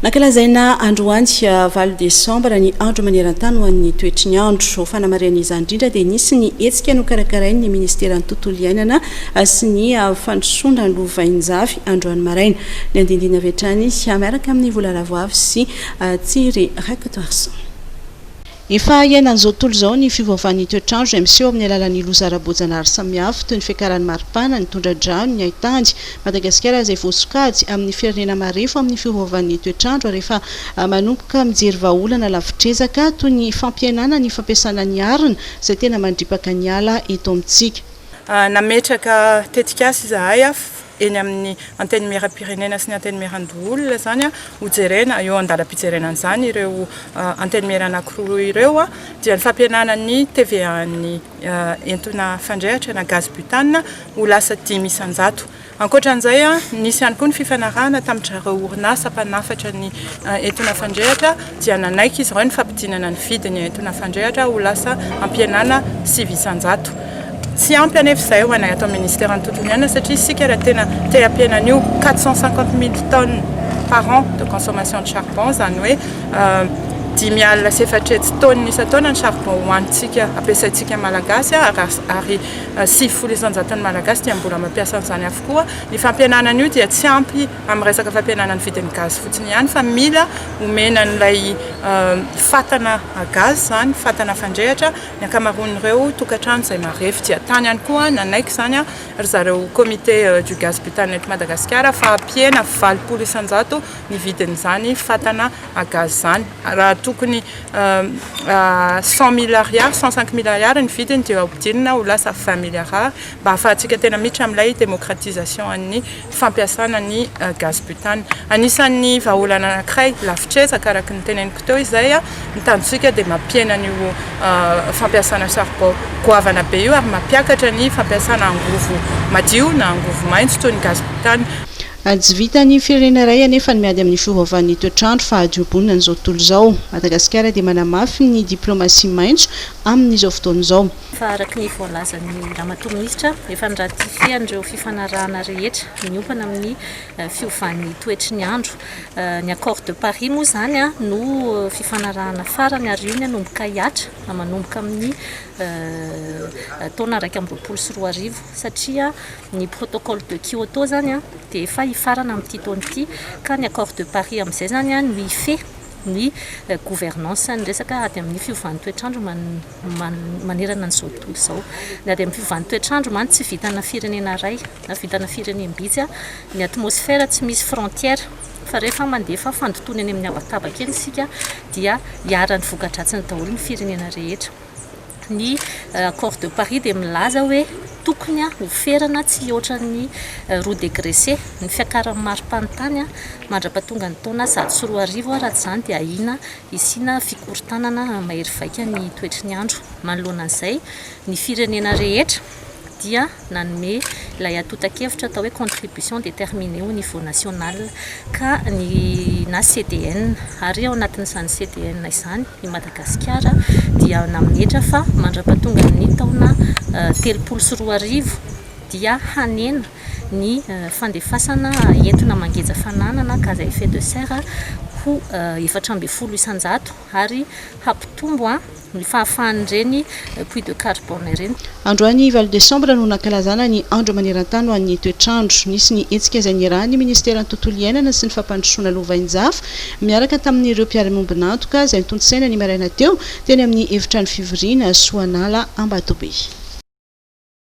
Nankalazaina androany 20 Desambra ny andro maneran-tany ho an'ny toetry ny andro fanamarian'izany indrindra dia nisy ny hetsika nokarakarainy ny ministeran'ny tontolo iainana sy ny fandrosoana lovainjavy androany maraina ny andindina avy hatrany miaraka amin'ny vola ravoavy sy Tsiry Rakatoarson. Efa iainan'izao tontolo izao ny fiovaovan'ny toetr'andro miseho amin'ny alalan'ny loza ara-boajanahary samihafa toy ny fiakaran'ny maripana, ny tondra-drano, ny haitandry. Madagasikara izay voasokajy amin'ny firenena marefo amin'ny fiovaovan'ny toetr'andro rehefa manomboka mijery vahaolana lavitrezaka toy ny fampihenana ny fampiasana ny arina izay tena mandripaka ny ala eto amintsika. Nametraka tetikasy izahay eny amin'ny anteny mera-pirenena sy ny anteny meran-doholona zany ho jerena eo andalam-pijerenan'izany ireo anteny mera anankiroa ireo dia ny fampihenana ny TVA-ny entona fandrehatra na gaz butane ho lasa 10 isan-jato. Ankoatran'izay nisy ihany koa ny fifanarahana tamin'ireo orinasa mpanafatra ny entona fandrehatra dia nanaiky izy ireo ny fampidinana ny vidiny entona fandrehatra ho lasa ampihenana 5 isan-jato. Tsy ampy anefa izay ho anay atao ministère ny tontolo iainana satria isika raha tena te hampihenan'io 450 000 tonnes par an de consommation de charbon zany hoe 10,4 tonnes isan-taona ny charbon hoanintsika ampiasaintsika malagasy ary 7 isan-jato ny malagasy dia mbola mampiasa an'izany avokoa. Ny fampihenanan'io dia tsy ampy amin'ny resaka fampihenana ny vidin'ny gaz fotsiny ihany fa mila omena n'ilay fatana gaz zany fatana fandrehatra ny ankamaroan'ireo tokantrano izay marefo dia tany ihany koa nanaiky zany ry zareo comité du gaz butane eto Madagasikara fa ampihena 20 isan-jato ny vidin'izany fatana gaz zany. Raha tokony 100 milliards 105 milliards ny vidiny dia ampidirina ho lasa 20 milliards mba ahafahantsika tena miditra amin'ilay démocratisation an'ny fampiasana ny gaz butane. Anisan'ny vahaolana anankiray lavitrezaka araka ny teneniko teo izay ny tanjosika dia mampihena an'io fampiasana charbon goavana be io ary mampiakatra ny fampiasana angovo madio na angovo maitso toy ny gaz butane. Tsy vita ny firenena iray anefa ny miady amin'ny fiovaovan'ny toetr'andro fa adiobonina n'izao tontolo izao. Madagasikara dia manamafy ny diplomasia maitso amin'izao fotoana izao. Fa araka ny voalazan'ny ramatoa minisitra efa niratifian'ireo fifanarahana rehetra miompana amin'ny fiovan'ny toetry ny andro. Ny accord de Paris moa zany no fifanarahana farany ary io ny hanomboka hiatra manomboka amin'ny taona 2024 satria ny protocole de Kyoto zany dia efa hifarana amin'ity taona ity ka ny accord de Paris amin'izay zany no hife ny gouvernance ny resaka ady amin'ny fiovan'ny toetr'andro manerana n'izao tontolo izao. Ny ady amin'ny fiovan'ny toetr'andro man tsy vitana firenena iray na vitana firenem-bitsy ny atmosfera tsy misy frontière fa rehefa mandefa fandotony any amin'ny abatabaka eny isika dia hiara ny voka-dratsiny daholo ny firenena rehetra. Ny accord de Paris dia milaza hoe tokony ho ferana tsy oatra ny 2 degré C ny fiakaran'ny maripantany mandra-pahatonga ny taona 2024 raha izany dia ahina isina fikorontanana mahery vaika ny toetry ny andro. Manoloana an'izay ny firenena rehetra dia nanome ilay atota-kevitra atao hoe contribution déterminée au niveau national ka ny na CDN ary ao anatin'izany CDN izany i Madagasikara dia naminehitra fa mandra-pahatonga ny taona 2022 dia hanena ny fandefasana entona mangeza fananana gaz à effet de serre ho 420 isan-jato ary hampitombo ny fahafahan'ireny puits de carbone ireny. Androany 20 Desambra no nankalazana ny andro maneran-tany ho an'ny toetr'andro. Nisy ny hetsika izay nirahany ministeran'ny tontolo iainana sy ny fampandrosoana lovainjafy miaraka tamin'ireo mpiara-miombina antoka izay nitondrosaina ny maraina teo teny amin'ny efitrano fivoriana Soanala Ambatobe.